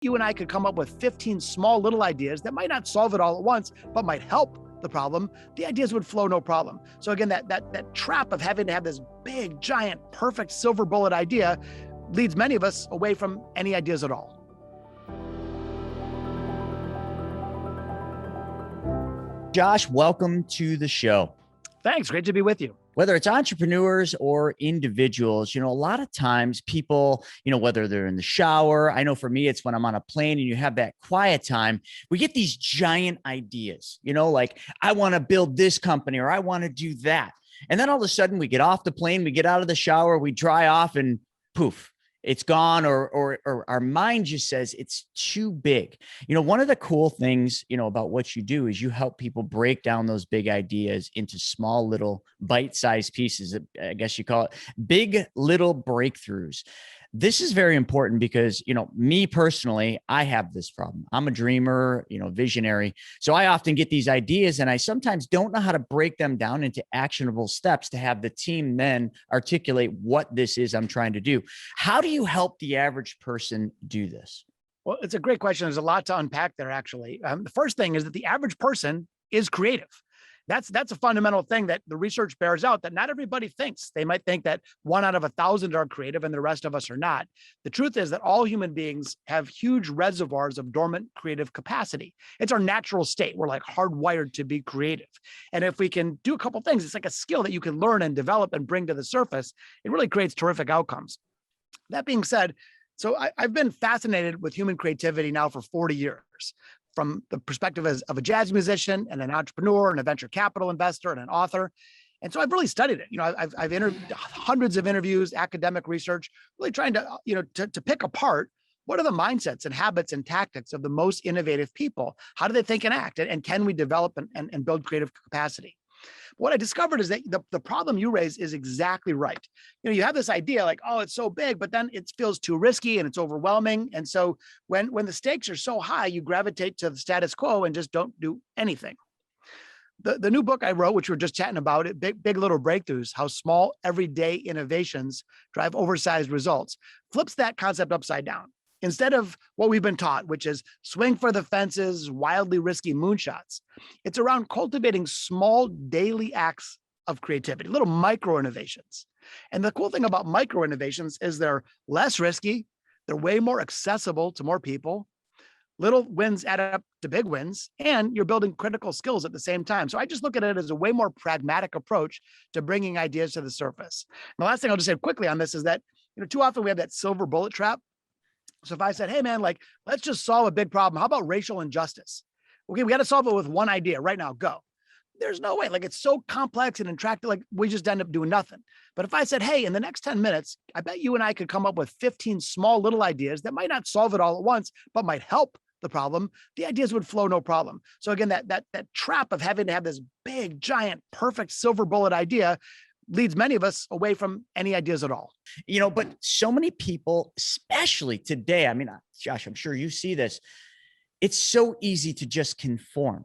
You and I could come up with 15 small little ideas that might not solve it all at once, but might help the problem. The ideas would flow no problem. So again, that trap of having to have this big, giant, perfect silver bullet idea leads many of us away from any ideas at all. Josh, welcome to the show. Thanks. Great to be with you. Whether it's entrepreneurs or individuals, a lot of times people, whether they're in the shower, I know for me, it's when I'm on a plane and you have that quiet time, we get these giant ideas, like I want to build this company or I want to do that. And then all of a sudden we get off the plane, we get out of the shower, we dry off and poof, it's gone, or our mind just says it's too big. One of the cool things, about what you do is you help people break down those big ideas into small, little bite-sized pieces. I guess you call it big, little breakthroughs. This is very important because, me personally, I have this problem. I'm a dreamer, visionary. So I often get these ideas and I sometimes don't know how to break them down into actionable steps to have the team then articulate what this is I'm trying to do. How do you help the average person do this? Well, it's a great question. There's a lot to unpack there, actually. The first thing is that the average person is creative. That's a fundamental thing that the research bears out, that not everybody thinks. They might think that 1 out of 1,000 are creative and the rest of us are not. The truth is that all human beings have huge reservoirs of dormant creative capacity. It's our natural state. We're like hardwired to be creative. And if we can do a couple things, it's like a skill that you can learn and develop and bring to the surface. It really creates terrific outcomes. That being said, so I've been fascinated with human creativity now for 40 years. From the perspective of a jazz musician and an entrepreneur and a venture capital investor and an author. And so I've really studied it. I've interviewed hundreds of interviews, academic research, really trying to, to pick apart what are the mindsets and habits and tactics of the most innovative people? How do they think and act? And can we develop and build creative capacity? What I discovered is that the problem you raise is exactly right. You have this idea like, oh, it's so big, but then it feels too risky and it's overwhelming. And so when the stakes are so high, you gravitate to the status quo and just don't do anything. The new book I wrote, which we were just chatting about, Big Little Breakthroughs, How Small Everyday Innovations Drive Oversized Results, flips that concept upside down. Instead of what we've been taught, which is swing for the fences, wildly risky moonshots, it's around cultivating small daily acts of creativity, little micro innovations. And the cool thing about micro innovations is they're less risky, they're way more accessible to more people. Little wins add up to big wins, and you're building critical skills at the same time. So I just look at it as a way more pragmatic approach to bringing ideas to the surface. And the last thing I'll just say quickly on this is that, too often we have that silver bullet trap. So if I said, hey man, let's just solve a big problem. How about racial injustice? Okay, we got to solve it with one idea right now, go. There's no way, it's so complex and intractable, we just end up doing nothing. But if I said, hey, in the next 10 minutes, I bet you and I could come up with 15 small little ideas that might not solve it all at once, but might help the problem, the ideas would flow no problem. So again, that trap of having to have this big, giant, perfect silver bullet idea leads many of us away from any ideas at all. But so many people, especially today, Josh, I'm sure you see this. It's so easy to just conform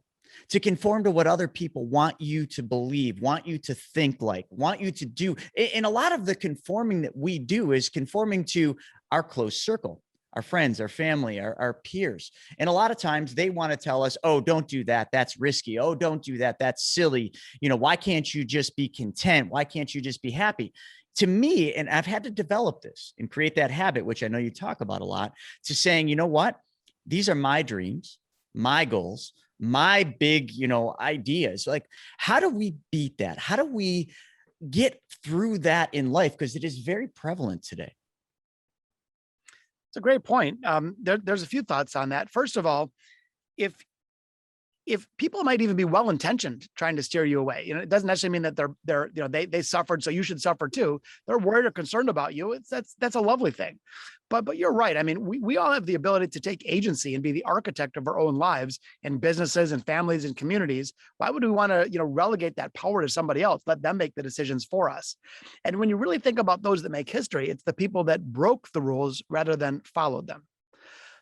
to what other people want you to believe, want you to think like, want you to do. And a lot of the conforming that we do is conforming to our close circle, our friends, our family, our peers. And a lot of times they want to tell us, oh, don't do that. That's risky. Oh, don't do that. That's silly. Why can't you just be content? Why can't you just be happy? To me, and I've had to develop this and create that habit, which I know you talk about a lot, to saying, you know what? These are my dreams, my goals, my big, ideas. How do we beat that? How do we get through that in life? Because it is very prevalent today. It's a great point. There's a few thoughts on that. First of all, if people might even be well-intentioned trying to steer you away, it doesn't necessarily mean that they suffered, so you should suffer too. They're worried or concerned about you. That's a lovely thing. But you're right. We all have the ability to take agency and be the architect of our own lives and businesses and families and communities. Why would we want to, relegate that power to somebody else? Let them make the decisions for us. And when you really think about those that make history, it's the people that broke the rules rather than followed them.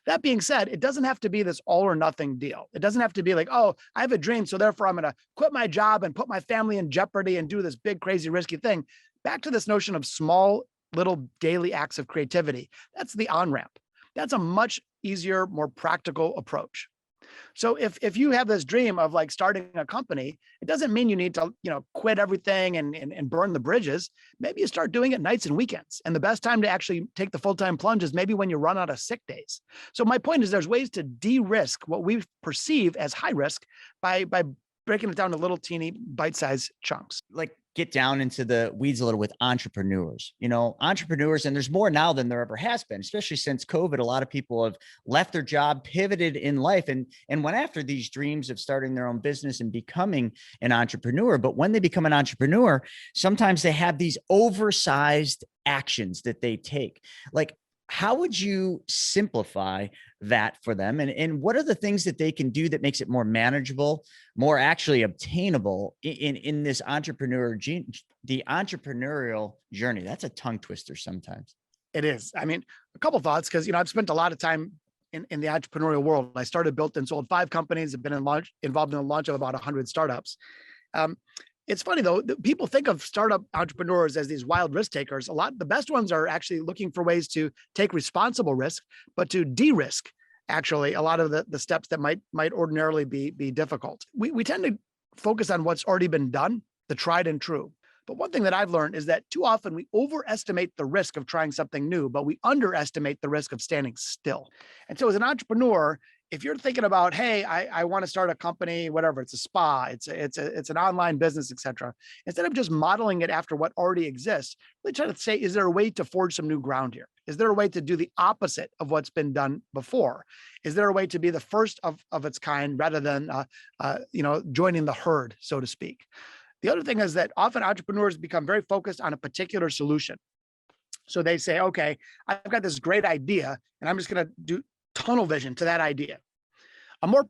That being said, it doesn't have to be this all or nothing deal. It doesn't have to be like, oh, I have a dream, so therefore I'm going to quit my job and put my family in jeopardy and do this big, crazy, risky thing. Back to this notion of small, little daily acts of creativity. That's the on-ramp. That's a much easier, more practical approach. So if you have this dream of like starting a company, it doesn't mean you need to, quit everything and burn the bridges. Maybe you start doing it nights and weekends. And the best time to actually take the full-time plunge is maybe when you run out of sick days. So my point is there's ways to de-risk what we perceive as high risk by breaking it down to little teeny bite-sized chunks. Like get down into the weeds a little with entrepreneurs, entrepreneurs, and there's more now than there ever has been, especially since COVID. A lot of people have left their job, pivoted in life, and went after these dreams of starting their own business and becoming an entrepreneur. But when they become an entrepreneur, sometimes they have these oversized actions that they take. Like, how would you simplify that for them? And what are the things that they can do that makes it more manageable, more actually obtainable in this the entrepreneurial journey? That's a tongue twister sometimes. It is. I mean, a couple of thoughts, because, I've spent a lot of time in the entrepreneurial world. I started, built, and sold 5 companies. I've been involved in the launch of about 100 startups. It's funny though, people think of startup entrepreneurs as these wild risk takers. The best ones are actually looking for ways to take responsible risk, but to de-risk actually a lot of the steps that might ordinarily be difficult. We tend to focus on what's already been done, the tried and true. But one thing that I've learned is that too often we overestimate the risk of trying something new, but we underestimate the risk of standing still. And so as an entrepreneur, if you're thinking about, hey, I want to start a company, whatever, it's a spa, it's an online business, et cetera, instead of just modeling it after what already exists, really try to say, is there a way to forge some new ground here? Is there a way to do the opposite of what's been done before? Is there a way to be the first of its kind rather than joining the herd, so to speak? The other thing is that often entrepreneurs become very focused on a particular solution. So they say, okay, I've got this great idea and I'm just going to do tunnel vision to that idea. A more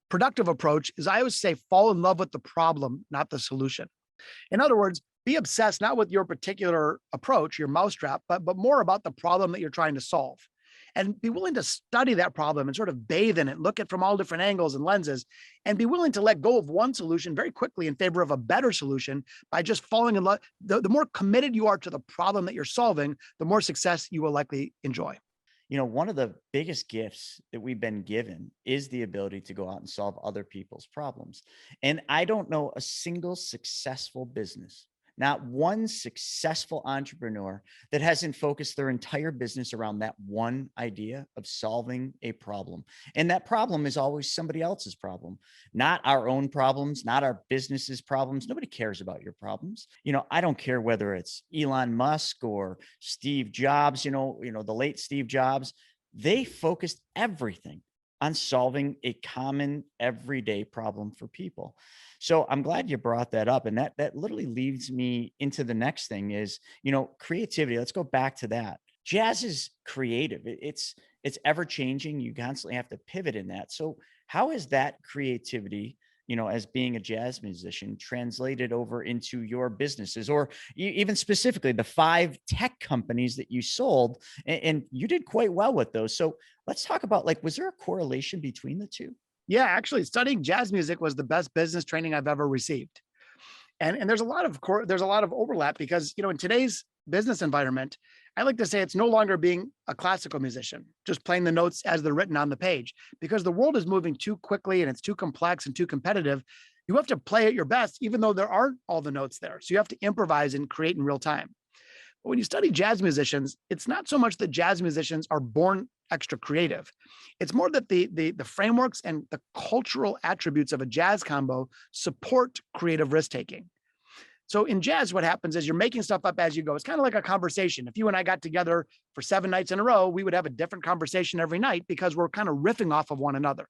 productive approach is, I always say, fall in love with the problem, not the solution. In other words, be obsessed not with your particular approach, your mousetrap, but more about the problem that you're trying to solve. And be willing to study that problem and sort of bathe in it, look at it from all different angles and lenses, and be willing to let go of one solution very quickly in favor of a better solution by just falling in love. The more committed you are to the problem that you're solving, the more success you will likely enjoy. One of the biggest gifts that we've been given is the ability to go out and solve other people's problems. And I don't know a single successful business, not one successful entrepreneur, that hasn't focused their entire business around that one idea of solving a problem. And that problem is always somebody else's problem, not our own problems, not our business's problems. Nobody cares about your problems. I don't care whether it's Elon Musk or Steve Jobs, the late Steve Jobs. They focused everything on solving a common everyday problem for people. So I'm glad you brought that up. And that literally leads me into the next thing is, creativity. Let's go back to that. Jazz is creative. It's ever changing. You constantly have to pivot in that. So how is that creativity, as being a jazz musician, translated over into your businesses, or even specifically the 5 tech companies that you sold, and you did quite well with those. So let's talk about, was there a correlation between the two? Yeah, actually studying jazz music was the best business training I've ever received. And there's a lot of overlap because, in today's business environment, I like to say it's no longer being a classical musician, just playing the notes as they're written on the page, because the world is moving too quickly and it's too complex and too competitive. You have to play at your best, even though there aren't all the notes there. So you have to improvise and create in real time. But when you study jazz musicians, it's not so much that jazz musicians are born extra creative. It's more that the frameworks and the cultural attributes of a jazz combo support creative risk taking. So in jazz, what happens is you're making stuff up as you go. It's kind of like a conversation. If you and I got together for 7 nights in a row, we would have a different conversation every night because we're kind of riffing off of one another.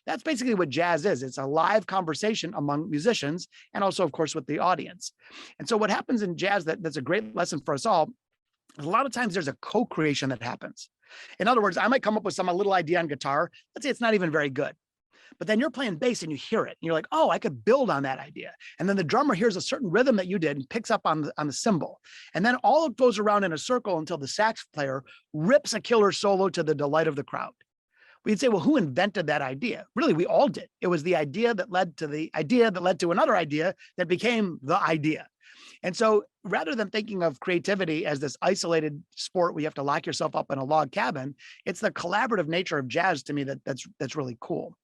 That's basically what jazz is. It's a live conversation among musicians and also, of course, with the audience. And so what happens in jazz that's a great lesson for us all is a lot of times there's a co-creation that happens. In other words, I might come up with a little idea on guitar. Let's say it's not even very good. But then you're playing bass and you hear it. And you're like, oh, I could build on that idea. And then the drummer hears a certain rhythm that you did and picks up on the cymbal. And then all it goes around in a circle until the sax player rips a killer solo to the delight of the crowd. We'd say, well, who invented that idea? Really, we all did. It was the idea that led to the idea that led to another idea that became the idea. And so rather than thinking of creativity as this isolated sport where you have to lock yourself up in a log cabin, it's the collaborative nature of jazz to me that's really cool.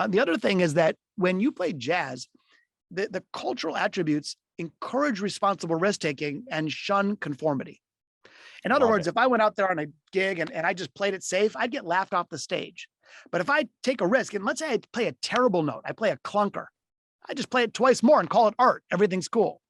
The other thing is that when you play jazz, the cultural attributes encourage responsible risk taking and shun conformity. In other Love words, it. if I went out there on a gig and I just played it safe, I'd get laughed off the stage. But if I take a risk, and let's say I play a terrible note, I play a clunker, I just play it twice more and call it art. Everything's cool.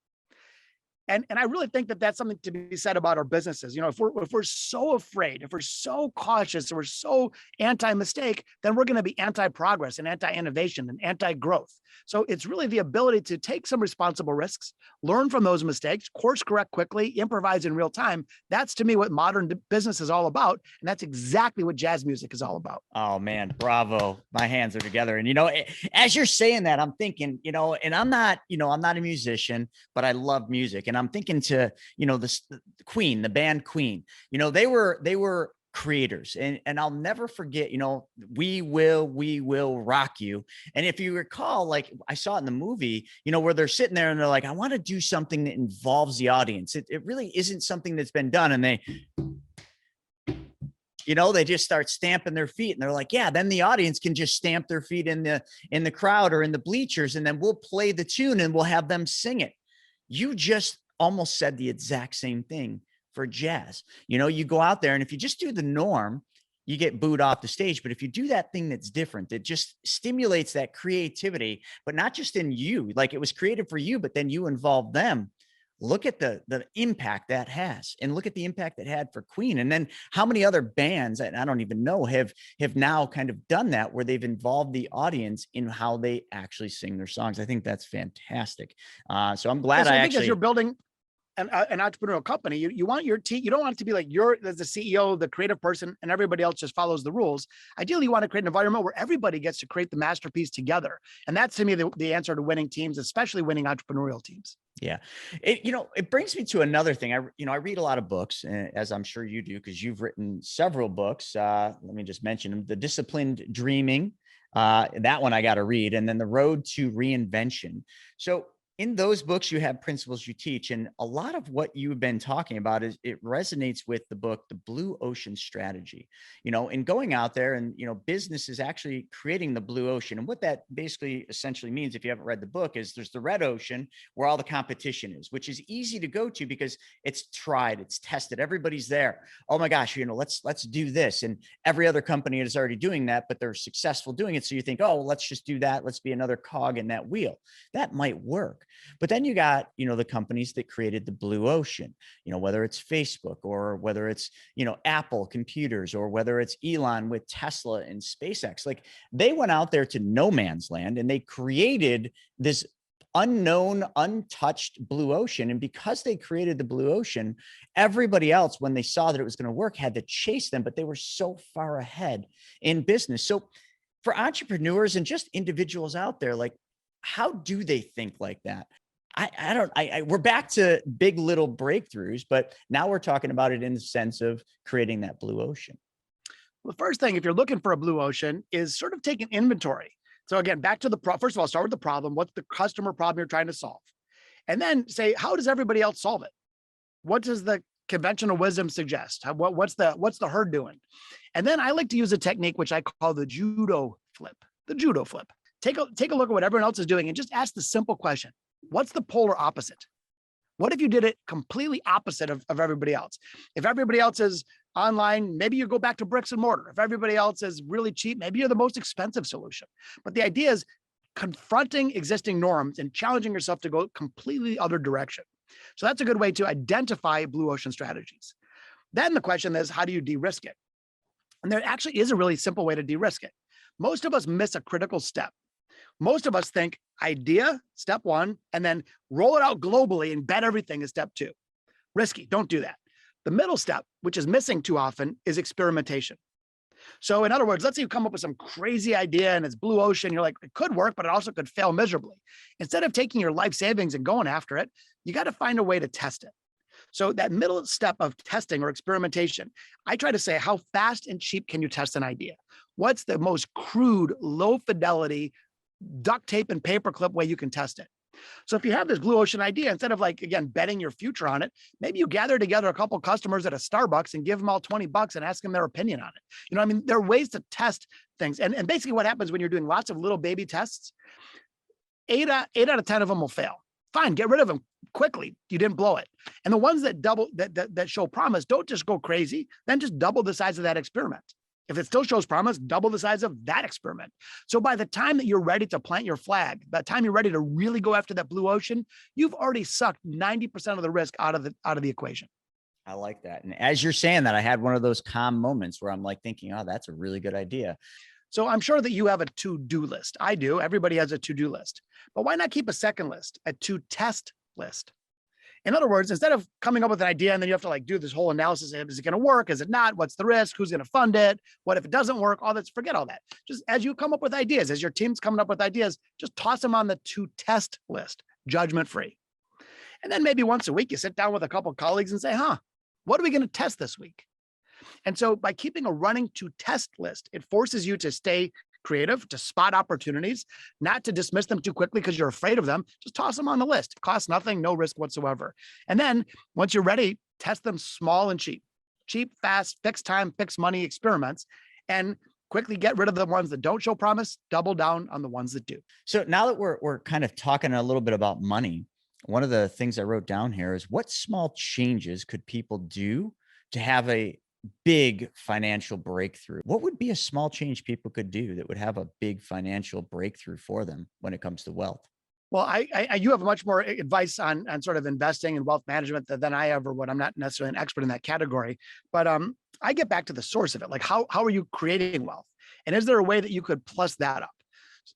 And I really think that that's something to be said about our businesses. You know, if we're so afraid, if we're so cautious, if we're so anti-mistake, then we're going to be anti-progress and anti-innovation and anti-growth. So it's really the ability to take some responsible risks, learn from those mistakes, course correct quickly, improvise in real time. That's to me what modern business is all about. And that's exactly what jazz music is all about. Oh man, bravo. My hands are together. And, you know, as you're saying that, I'm thinking, you know, and I'm not a musician, but I love music. And I'm thinking to, you know, the Queen, the band Queen, you know, they were creators. And I'll never forget, you know, we will rock you. And if you recall, like I saw it in the movie, you know, where they're sitting there and they're like, I want to do something that involves the audience. It really isn't something that's been done. And they, you know, they just start stamping their feet and they're like, yeah, then the audience can just stamp their feet in the crowd or in the bleachers. And then we'll play the tune and we'll have them sing it. You just almost said the exact same thing for jazz. You know, you go out there and if you just do the norm, you get booed off the stage. But if you do that thing that's different, that just stimulates that creativity, but not just in you, like it was created for you, but then you involve them. Look at the impact that has, and look at the impact it had for Queen. And then how many other bands, and I don't even know, have now kind of done that where they've involved the audience in how they actually sing their songs. I think that's fantastic. So I'm glad I think as you're building an entrepreneurial company, you want your team, you don't want it to be like you're the CEO, the creative person, and everybody else just follows the rules. Ideally, you want to create an environment where everybody gets to create the masterpiece together. And that's to me the answer to winning teams, especially winning entrepreneurial teams. Yeah. It brings me to another thing. I read a lot of books, as I'm sure you do, because you've written several books. Let me just mention them. The Disciplined Dreaming, that one I got to read. And then The Road to Reinvention. So in those books, you have principles you teach. And a lot of what you've been talking about is it resonates with the book, The Blue Ocean Strategy, you know, and going out there and, you know, business is actually creating the blue ocean. And what that basically essentially means, if you haven't read the book, is there's the red ocean where all the competition is, which is easy to go to because it's tried, it's tested. Everybody's there. Oh my gosh, you know, let's do this. And every other company is already doing that, but they're successful doing it. So you think, oh, well, let's just do that. Let's be another cog in that wheel. That might work. But then you got, you know, the companies that created the blue ocean, you know, whether it's Facebook or whether it's, you know, Apple computers or whether it's Elon with Tesla and SpaceX. Like they went out there to no man's land and they created this unknown, untouched blue ocean. And because they created the blue ocean, everybody else, when they saw that it was going to work, had to chase them, but they were so far ahead in business. So for entrepreneurs and just individuals out there, like, how do they think like that? We're back to big little breakthroughs, but now we're talking about it in the sense of creating that blue ocean. Well, the first thing, if you're looking for a blue ocean, is sort of taking inventory. So again, back to first of all, start with the problem. What's the customer problem you're trying to solve? And then say, how does everybody else solve it? What does the conventional wisdom suggest? What's the herd doing? And then I like to use a technique which I call the judo flip. The judo flip. Take a look at what everyone else is doing and just ask the simple question. What's the polar opposite? What if you did it completely opposite of everybody else? If everybody else is online, maybe you go back to bricks and mortar. If everybody else is really cheap, maybe you're the most expensive solution. But the idea is confronting existing norms and challenging yourself to go completely other direction. So that's a good way to identify blue ocean strategies. Then the question is, how do you de-risk it? And there actually is a really simple way to de-risk it. Most of us miss a critical step. Most of us think idea, step one, and then roll it out globally and bet everything is step two. Risky, don't do that. The middle step, which is missing too often, is experimentation. So in other words, let's say you come up with some crazy idea and it's blue ocean. You're like, it could work, but it also could fail miserably. Instead of taking your life savings and going after it, you got to find a way to test it. So that middle step of testing or experimentation, I try to say, how fast and cheap can you test an idea? What's the most crude, low fidelity, duct tape and paperclip way you can test it? So if you have this blue ocean idea, instead of like, again, betting your future on it, maybe you gather together a couple of customers at a Starbucks and give them all 20 bucks and ask them their opinion on it. I mean, there are ways to test things. And basically what happens when you're doing lots of little baby tests, eight out of 10 of them will fail. Fine, get rid of them quickly. You didn't blow it. And the ones that that show promise, don't just go crazy, then just double the size of that experiment. If it still shows promise, double the size of that experiment. So by the time that you're ready to plant your flag, by the time you're ready to really go after that blue ocean, you've already sucked 90% of the risk out of the equation. I like that. And as you're saying that, I had one of those calm moments where I'm like thinking, oh, that's a really good idea. So I'm sure that you have a to-do list. I do. Everybody has a to-do list. But why not keep a second list, a to-test list? In other words, instead of coming up with an idea and then you have to like do this whole analysis, is it going to work? Is it not? What's the risk? Who's going to fund it? What if it doesn't work? All that, forget all that. Just as you come up with ideas, as your team's coming up with ideas, just toss them on the to-test list, judgment-free. And then maybe once a week, you sit down with a couple of colleagues and say, what are we going to test this week? And so by keeping a running to-test list, it forces you to stay creative, to spot opportunities, not to dismiss them too quickly because you're afraid of them. Just toss them on the list. It costs nothing, no risk whatsoever. And then once you're ready, test them small and cheap, fast, fixed time, fixed money experiments, and quickly get rid of the ones that don't show promise, double down on the ones that do. So now that we're kind of talking a little bit about money, one of the things I wrote down here is what small changes could people do to have a big financial breakthrough? What would be a small change people could do that would have a big financial breakthrough for them when it comes to wealth? Well, you have much more advice on sort of investing and wealth management than I ever would. I'm not necessarily an expert in that category, but I get back to the source of it. Like how are you creating wealth? And is there a way that you could plus that up?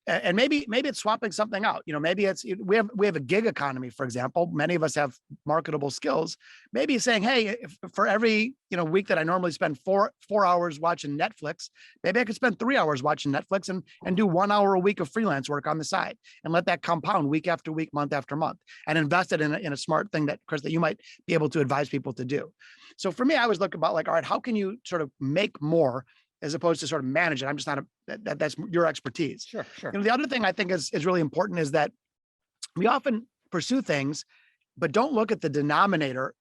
And maybe it's swapping something out. Maybe we have a gig economy, for example. Many of us have marketable skills. Maybe saying, hey, if for every week that I normally spend four hours watching Netflix, maybe I could spend 3 hours watching Netflix and do 1 hour a week of freelance work on the side and let that compound week after week, month after month, and invest it in a smart thing that, Chris, that you might be able to advise people to do. So for me, I was looking about like, all right, how can you sort of make more as opposed to sort of manage it? I'm just not that's your expertise. Sure. The other thing I think is really important is that we often pursue things, but don't look at the denominator.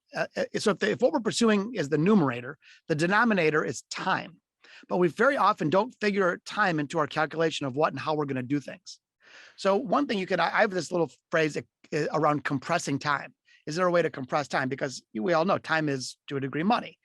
So if what we're pursuing is the numerator, the denominator is time. But we very often don't figure time into our calculation of what and how we're going to do things. So one thing I have this little phrase around compressing time. Is there a way to compress time? Because we all know time is, to a degree, money.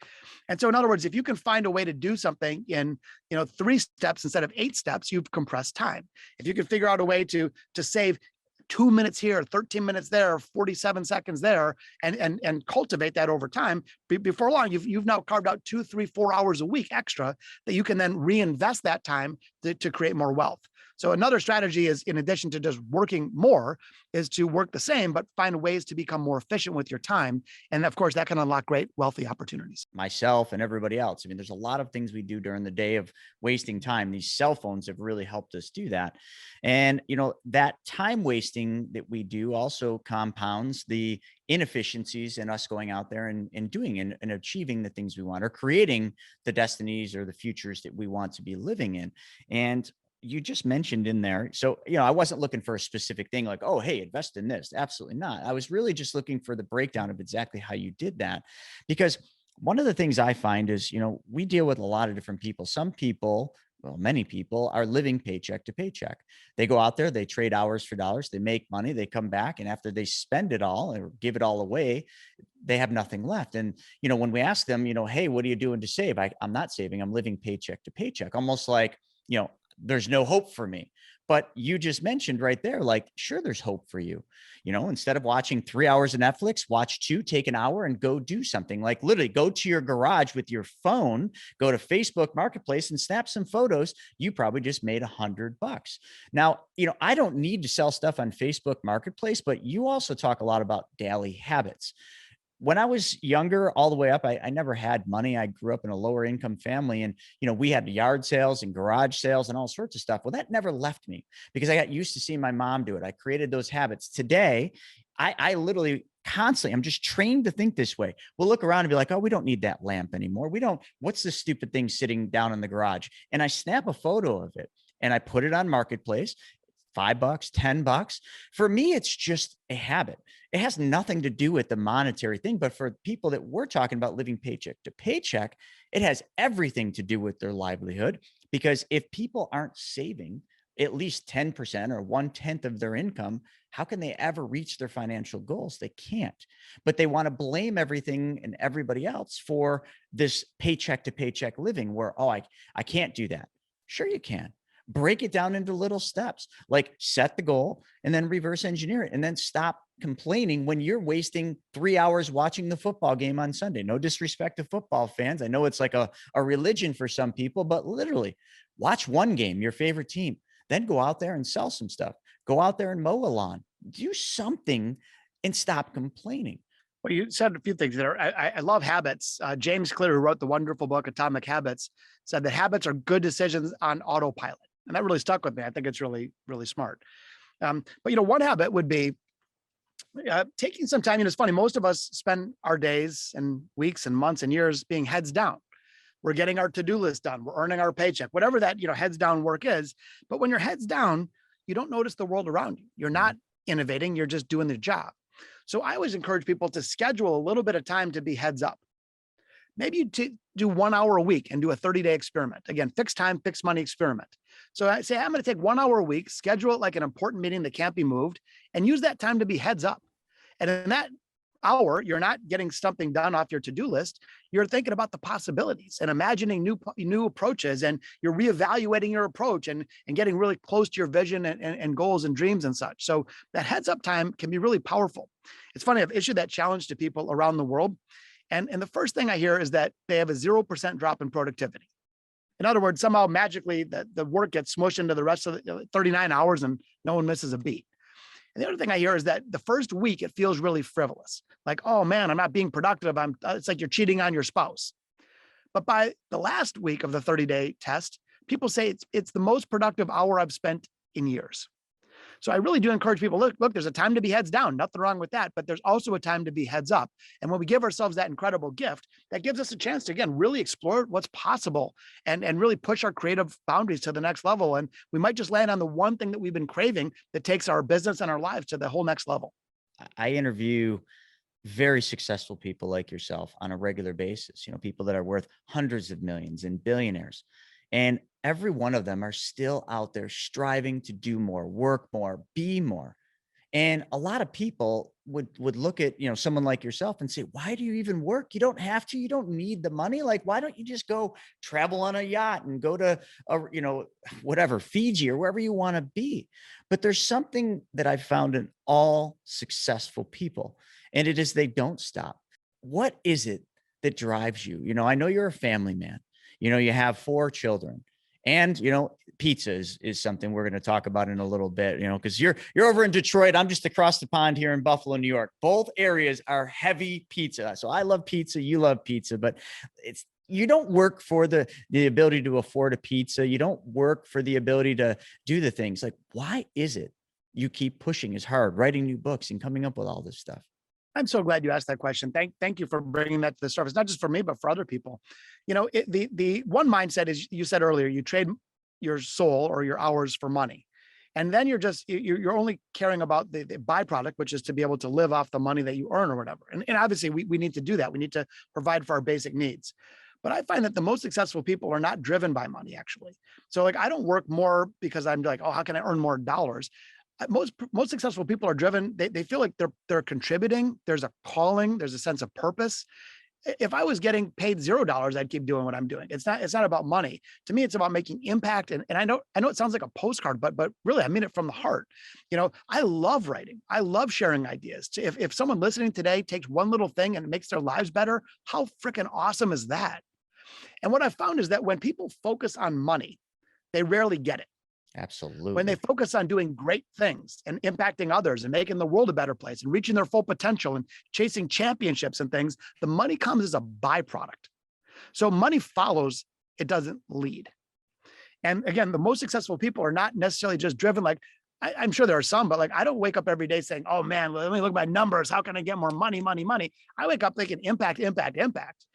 And so in other words, if you can find a way to do something in 3 steps instead of 8 steps, you've compressed time. If you can figure out a way to save 2 minutes here, 13 minutes there, 47 seconds there, and cultivate that over time, before long, you've now carved out 2, 3, 4 hours a week extra that you can then reinvest that time to create more wealth. So another strategy is, in addition to just working more, is to work the same, but find ways to become more efficient with your time. And of course, that can unlock great wealthy opportunities. Myself and everybody else. I mean, there's a lot of things we do during the day of wasting time. These cell phones have really helped us do that. And, that time wasting that we do also compounds the inefficiencies in us going out there and doing and achieving the things we want, or creating the destinies or the futures that we want to be living in. And you just mentioned in there. So, I wasn't looking for a specific thing like, oh, hey, invest in this. Absolutely not. I was really just looking for the breakdown of exactly how you did that. Because one of the things I find is, we deal with a lot of different people. Some people, well, many people are living paycheck to paycheck. They go out there, they trade hours for dollars, they make money, they come back, and after they spend it all or give it all away, they have nothing left. And, when we ask them, hey, what are you doing to save? I'm not saving, I'm living paycheck to paycheck, almost like, there's no hope for me. But you just mentioned right there, like, sure, there's hope for you. Instead of watching 3 hours of Netflix, watch 2, take an hour and go do something. Like literally go to your garage with your phone, go to Facebook Marketplace and snap some photos. You probably just made $100. Now, I don't need to sell stuff on Facebook Marketplace, but you also talk a lot about daily habits. When I was younger, all the way up, I never had money. I grew up in a lower income family, and, we had yard sales and garage sales and all sorts of stuff. Well, that never left me because I got used to seeing my mom do it. I created those habits. Today, I literally constantly, I'm just trained to think this way. We'll look around and be like, oh, we don't need that lamp anymore. What's this stupid thing sitting down in the garage? And I snap a photo of it and I put it on Marketplace. $5, $10. For me, it's just a habit. It has nothing to do with the monetary thing, but for people that we're talking about living paycheck to paycheck, it has everything to do with their livelihood. Because if people aren't saving at least 10% or 1/10 of their income, how can they ever reach their financial goals? They can't. But they want to blame everything and everybody else for this paycheck to paycheck living where, oh, I can't do that. Sure, you can. Break it down into little steps, like set the goal and then reverse engineer it, and then stop complaining when you're wasting 3 hours watching the football game on Sunday. No disrespect to football fans. I know it's like a religion for some people, but literally watch one game, your favorite team, then go out there and sell some stuff. Go out there and mow a lawn. Do something and stop complaining. Well, you said a few things there. I love habits. James Clear, who wrote the wonderful book Atomic Habits, said that habits are good decisions on autopilot. And that really stuck with me. I think it's really, really smart. But, one habit would be taking some time. It's funny. Most of us spend our days and weeks and months and years being heads down. We're getting our to-do list done. We're earning our paycheck, whatever that, heads down work is. But when you're heads down, you don't notice the world around you. You're not innovating. You're just doing the job. So I always encourage people to schedule a little bit of time to be heads up. Maybe you do 1 hour a week and do a 30-day experiment. Again, fixed time, fixed money experiment. So I say, I'm going to take 1 hour a week, schedule it like an important meeting that can't be moved, and use that time to be heads up. And in that hour, you're not getting something done off your to-do list. You're thinking about the possibilities and imagining new approaches, and you're reevaluating your approach and getting really close to your vision and goals and dreams and such. So that heads up time can be really powerful. It's funny, I've issued that challenge to people around the world. And the first thing I hear is that they have a 0% drop in productivity. In other words, somehow magically the work gets smushed into the rest of the 39 hours and no one misses a beat. And the other thing I hear is that the first week, it feels really frivolous. Like, oh man, I'm not being productive. It's like you're cheating on your spouse. But by the last week of the 30-day test, people say it's the most productive hour I've spent in years. So I really do encourage people, look, there's a time to be heads down, nothing wrong with that, but there's also a time to be heads up. And when we give ourselves that incredible gift, that gives us a chance to, again, really explore what's possible and really push our creative boundaries to the next level. And we might just land on the one thing that we've been craving that takes our business and our lives to the whole next level. I interview very successful people like yourself on a regular basis, people that are worth hundreds of millions and billionaires. And every one of them are still out there striving to do more, work more, be more. And a lot of people would look at, someone like yourself and say, why do you even work? You don't have to, you don't need the money. Like, why don't you just go travel on a yacht and go to, whatever, Fiji or wherever you want to be? But there's something that I've found in all successful people, and it is they don't stop. What is it that drives you? I know you're a family man. You have 4 children, and, pizza is something we're going to talk about in a little bit, because you're over in Detroit. I'm just across the pond here in Buffalo, New York. Both areas are heavy pizza. So I love pizza. You love pizza, but you don't work for the ability to afford a pizza. You don't work for the ability to do the things. Like, why is it you keep pushing as hard, writing new books and coming up with all this stuff? I'm so glad you asked that question. Thank you for bringing that to the surface, not just for me, but for other people. The one mindset is, you said earlier, you trade your soul or your hours for money. And then you're only caring about the byproduct, which is to be able to live off the money that you earn or whatever. And obviously we need to do that. We need to provide for our basic needs. But I find that the most successful people are not driven by money, actually. So like, I don't work more because I'm like, oh, how can I earn more dollars? Most successful people are driven. They feel like they're contributing. There's a calling. There's a sense of purpose. If I was getting paid $0, I'd keep doing what I'm doing. It's not about money. To me, it's about making impact. And I know it sounds like a postcard, but really, I mean it from the heart. I love writing. I love sharing ideas. If someone listening today takes one little thing and it makes their lives better, how freaking awesome is that? And what I found is that when people focus on money, they rarely get it. Absolutely. When they focus on doing great things and impacting others and making the world a better place and reaching their full potential and chasing championships and things, the money comes as a byproduct. So money follows, it doesn't lead. And again, the most successful people are not necessarily just driven. Like, I'm sure there are some, but like, I don't wake up every day saying, oh man, let me look at my numbers. How can I get more money, money, money? I wake up thinking impact, impact, impact.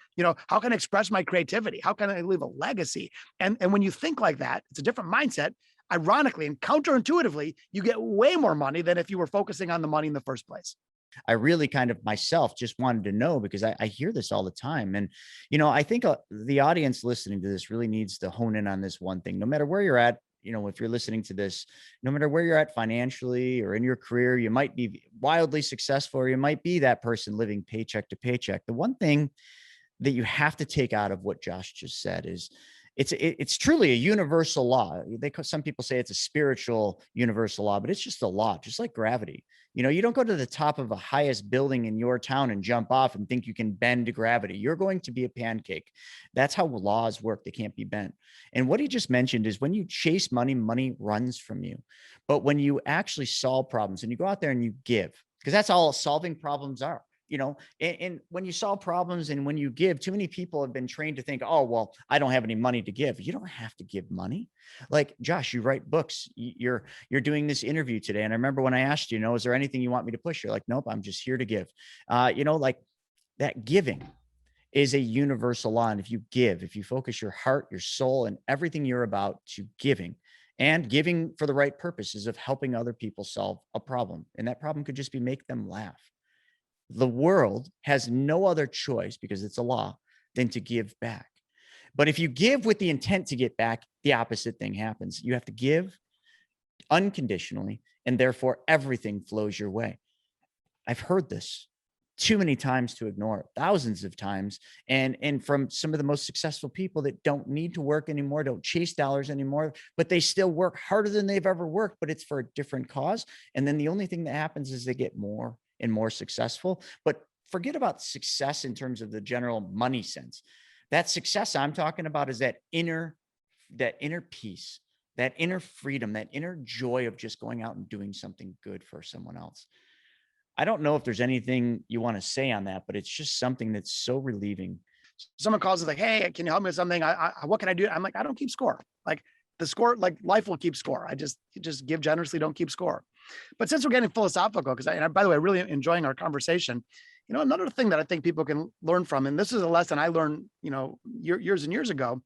How can I express my creativity? How can I leave a legacy? And when you think like that, it's a different mindset. ironically and counterintuitively, you get way more money than if you were focusing on the money in the first place. I really kind of myself just wanted to know because I hear this all the time. And, I think the audience listening to this really needs to hone in on this one thing, no matter where you're at. If you're listening to this, no matter where you're at financially or in your career, you might be wildly successful, or you might be that person living paycheck to paycheck. The one thing that you have to take out of what Josh just said is it's truly a universal law. Some people say it's a spiritual universal law, but it's just a law, just like gravity. You don't go to the top of a highest building in your town and jump off and think you can bend gravity. You're going to be a pancake. That's how laws work. They can't be bent. And what he just mentioned is when you chase money, money runs from you. But when you actually solve problems and you go out there and you give, because that's all solving problems are. And when you solve problems and when you give, too many people have been trained to think, oh, well, I don't have any money to give. You don't have to give money. Like, Josh, you write books. You're doing this interview today. And I remember when I asked you, is there anything you want me to push? You're like, nope, I'm just here to give. Like that giving is a universal law. And if you focus your heart, your soul, and everything you're about to giving, and giving for the right purposes of helping other people solve a problem. And that problem could just be make them laugh. The world has no other choice, because it's a law, than to give back. But if you give with the intent to get back, the opposite thing happens. You have to give unconditionally, and therefore everything flows your way. I've heard this too many times to ignore it, thousands of times. And from some of the most successful people that don't need to work anymore, don't chase dollars anymore, but they still work harder than they've ever worked, but it's for a different cause. And then the only thing that happens is they get more and more successful. But forget about success in terms of the general money sense. That success I'm talking about is that inner peace, that inner freedom, that inner joy of just going out and doing something good for someone else. I don't know if there's anything you want to say on that, but it's just something that's so relieving. Someone calls us like, hey, can you help me with something? What can I do? I'm like, I don't keep score. Like the score, like life will keep score. You just give generously, don't keep score. But since we're getting philosophical, by the way, really enjoying our conversation, another thing that I think people can learn from, and this is a lesson I learned, years and years ago,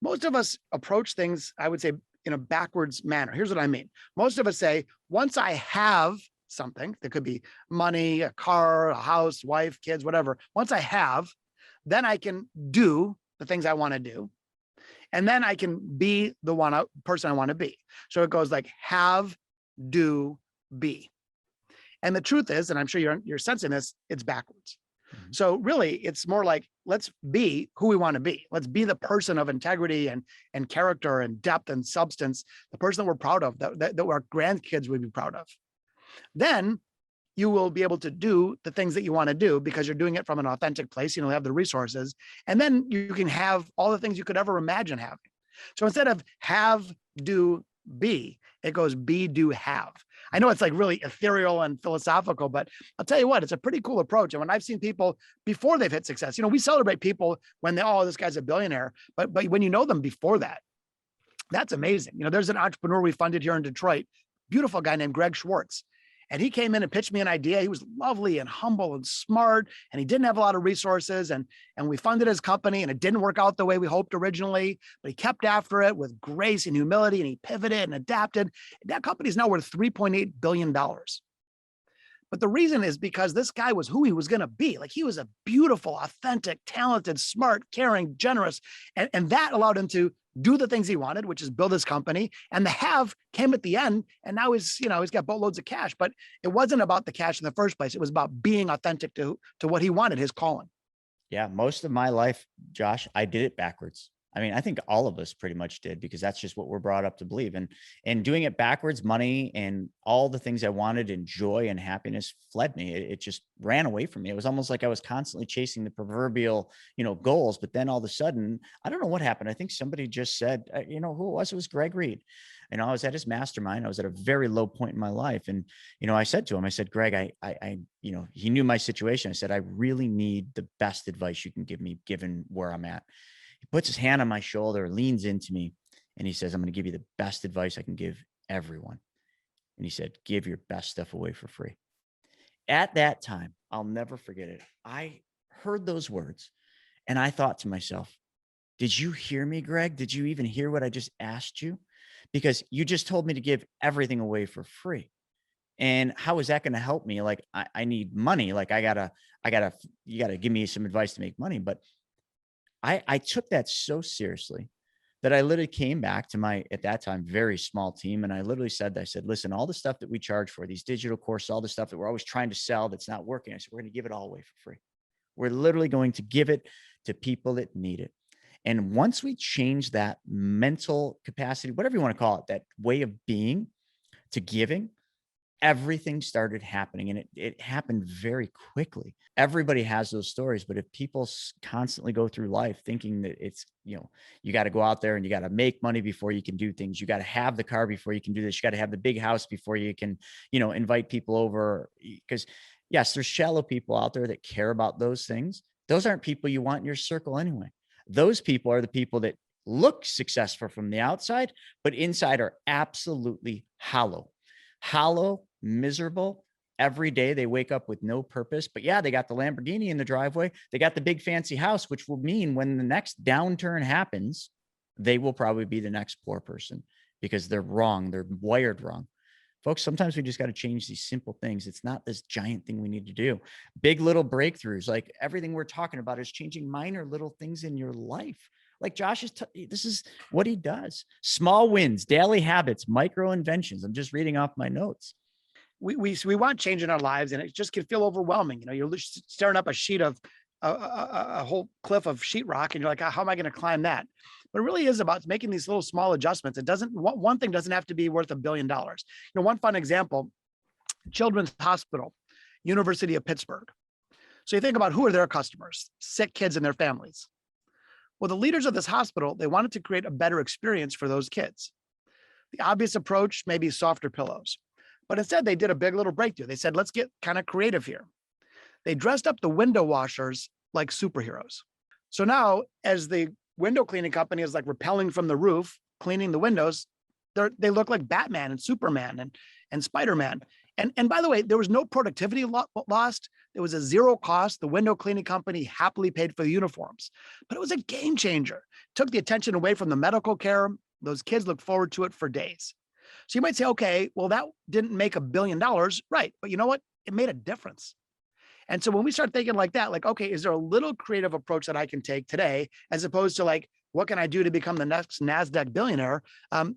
most of us approach things, I would say, in a backwards manner. Here's what I mean. Most of us say, once I have something, that could be money, a car, a house, wife, kids, whatever. Once I have, then I can do the things I want to do. And then I can be the person I want to be. So it goes like have, do, be. And the truth is, and I'm sure you're sensing this, it's backwards. Mm-hmm. So really, it's more like, let's be who we want to be. Let's be the person of integrity and character and depth and substance, the person that we're proud of, that our grandkids would be proud of. Then you will be able to do the things that you want to do because you're doing it from an authentic place. You'll have the resources, and then you can have all the things you could ever imagine having. So instead of have, do, be, it goes be, do, have. I know it's like really ethereal and philosophical, but I'll tell you what, it's a pretty cool approach. And when I've seen people before they've hit success, we celebrate people when this guy's a billionaire, but when you know them before that, that's amazing. There's an entrepreneur we funded here in Detroit, beautiful guy named Greg Schwartz. And he came in and pitched me an idea. He was lovely and humble and smart, and he didn't have a lot of resources. And we funded his company, and it didn't work out the way we hoped originally, but he kept after it with grace and humility, and he pivoted and adapted. That company is now worth $3.8 billion. But the reason is because this guy was who he was going to be. Like, he was a beautiful, authentic, talented, smart, caring, generous. And that allowed him to do the things he wanted, which is build his company. And the have came at the end. And now he's got boatloads of cash. But it wasn't about the cash in the first place. It was about being authentic to what he wanted, his calling. Yeah. Most of my life, Josh, I did it backwards. I mean, I think all of us pretty much did, because that's just what we're brought up to believe. And doing it backwards, money and all the things I wanted and joy and happiness fled me. It just ran away from me. It was almost like I was constantly chasing the proverbial, goals. But then all of a sudden, I don't know what happened. I think somebody just said, who it was? It was Greg Reed. I was at his mastermind. I was at a very low point in my life. And, I said to him, I said, Greg, he knew my situation. I said, I really need the best advice you can give me, given where I'm at. He puts his hand on my shoulder, leans into me, and he says, I'm going to give you the best advice I can give everyone. And he said, give your best stuff away for free. At that time, I'll never forget it. I heard those words and I thought to myself, did you hear me, Greg? Did you even hear what I just asked you? because you just told me to give everything away for free. And how is that going to help me? Like, I need money. Like you gotta give me some advice to make money. But I took that so seriously that I literally came back to my, at that time, very small team. And I literally said, listen, all the stuff that we charge for, these digital courses, all the stuff that we're always trying to sell that's not working, I said, we're going to give it all away for free. We're literally going to give it to people that need it. And once we change that mental capacity, whatever you want to call it, that way of being to giving, everything started happening, and it happened very quickly. Everybody has those stories, but if people constantly go through life thinking that it's, you got to go out there and you got to make money before you can do things. You got to have the car before you can do this. You got to have the big house before you can, invite people over. Because yes, there's shallow people out there that care about those things. Those aren't people you want in your circle anyway. Those people are the people that look successful from the outside, but inside are absolutely hollow, miserable. Every day they wake up with no purpose. But yeah, they got the Lamborghini in the driveway. They got the big fancy house, which will mean when the next downturn happens, they will probably be the next poor person because they're wrong. They're wired wrong. Folks, sometimes we just got to change these simple things. It's not this giant thing we need to do. Big little breakthroughs, like everything we're talking about is changing minor little things in your life. Like Josh this is what he does. Small wins, daily habits, micro inventions. I'm just reading off my notes. We want change in our lives, and it just can feel overwhelming. You're staring up a sheet of a whole cliff of sheetrock, and you're like, how am I going to climb that? But it really is about making these little small adjustments. One thing doesn't have to be worth $1 billion. One fun example, Children's Hospital, University of Pittsburgh. So you think about who are their customers, sick kids and their families. Well, the leaders of this hospital, they wanted to create a better experience for those kids. The obvious approach may be softer pillows, but instead they did a big little breakthrough. They said, let's get kind of creative here. They dressed up the window washers like superheroes. So now as the window cleaning company is like rappelling from the roof, cleaning the windows, they look like Batman and Superman and Spider-Man. And by the way, there was no productivity lost. There was a zero cost. The window cleaning company happily paid for the uniforms, but it was a game changer. Took the attention away from the medical care. Those kids looked forward to it for days. So you might say, okay, well, that didn't make $1 billion, right? But you know what? It made a difference. And so when we start thinking like that, like, okay, is there a little creative approach that I can take today, as opposed to like, what can I do to become the next NASDAQ billionaire?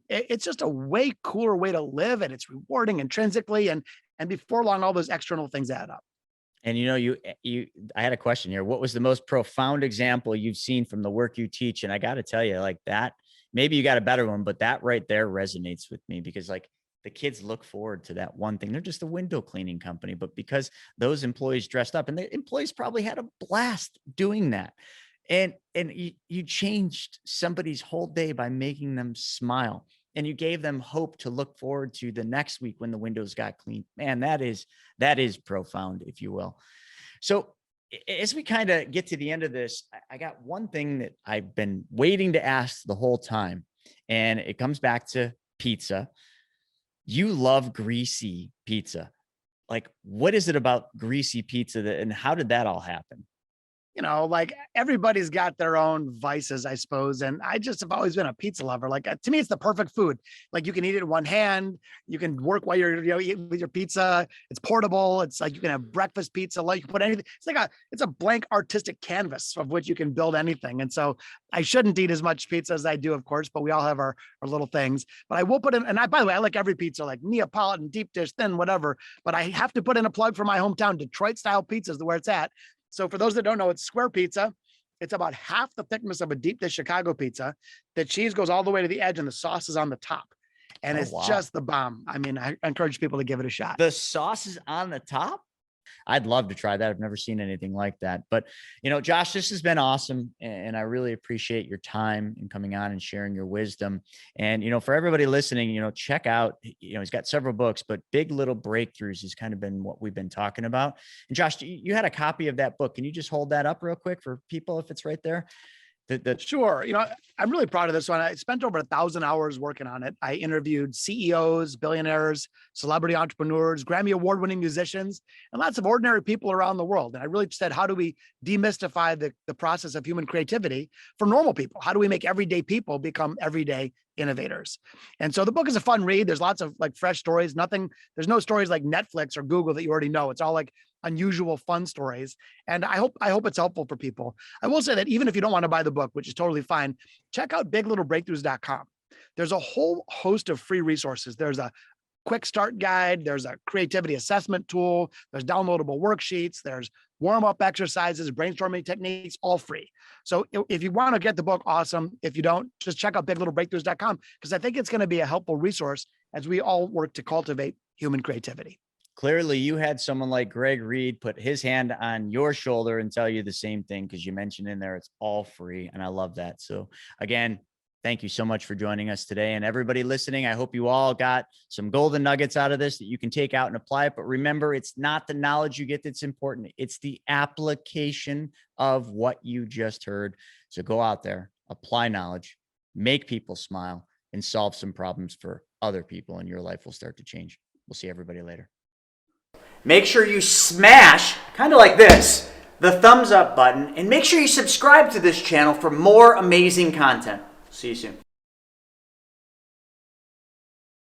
It's just a way cooler way to live, and it's rewarding intrinsically. And before long, all those external things add up. And I had a question here. What was the most profound example you've seen from the work you teach? And I got to tell you, like that, maybe you got a better one, but that right there resonates with me, because like the kids look forward to that one thing. They're just a window cleaning company, but because those employees dressed up, and the employees probably had a blast doing that. And you changed somebody's whole day by making them smile, and you gave them hope to look forward to the next week when the windows got cleaned. Man, that is profound, if you will. So as we kind of get to the end of this, I got one thing that I've been waiting to ask the whole time, and it comes back to pizza. You love greasy pizza. Like, what is it about greasy pizza and how did that all happen? Like everybody's got their own vices, I suppose. And I just have always been a pizza lover. Like to me, it's the perfect food. Like you can eat it in one hand. You can work while you're, eating with your pizza. It's portable. It's like you can have breakfast pizza. Like you can put anything. It's a blank artistic canvas of which you can build anything. And so I shouldn't eat as much pizza as I do, of course, but we all have our little things. But I will put in, by the way, I like every pizza, like Neapolitan, deep dish, thin, whatever. But I have to put in a plug for my hometown. Detroit style pizza is where it's at. So for those that don't know, it's square pizza. It's about half the thickness of a deep dish Chicago pizza. The cheese goes all the way to the edge and the sauce is on the top. And it's just the bomb. I mean, I encourage people to give it a shot. The sauce is on the top? I'd love to try that. I've never seen anything like that. But, Josh, this has been awesome. And I really appreciate your time and coming on and sharing your wisdom. And, for everybody listening, check out, he's got several books, but Big Little Breakthroughs has kind of been what we've been talking about. And Josh, you had a copy of that book. Can you just hold that up real quick for people if it's right there? Sure. I'm really proud of this one. I spent over 1,000 hours working on it. I interviewed CEOs, billionaires, celebrity entrepreneurs, Grammy award-winning musicians, and lots of ordinary people around the world. And I really said, how do we demystify the process of human creativity for normal people? How do we make everyday people become everyday innovators? And so the book is a fun read. There's lots of like fresh stories. There's no stories like Netflix or Google that you already know. It's all like unusual, fun stories. And I hope it's helpful for people. I will say that even if you don't want to buy the book, which is totally fine, check out biglittlebreakthroughs.com. There's a whole host of free resources. There's a quick start guide. There's a creativity assessment tool. There's downloadable worksheets. There's warm-up exercises, brainstorming techniques, all free. So if you want to get the book, awesome. If you don't, just check out biglittlebreakthroughs.com, because I think it's going to be a helpful resource as we all work to cultivate human creativity. Clearly, you had someone like Greg Reed put his hand on your shoulder and tell you the same thing, because you mentioned in there it's all free. And I love that. So again, thank you so much for joining us today. And everybody listening, I hope you all got some golden nuggets out of this that you can take out and apply it. But remember, it's not the knowledge you get that's important. It's the application of what you just heard. So go out there, apply knowledge, make people smile, and solve some problems for other people, and your life will start to change. We'll see everybody later. Make sure you smash, kind of like this, the thumbs up button, and make sure you subscribe to this channel for more amazing content. See you soon.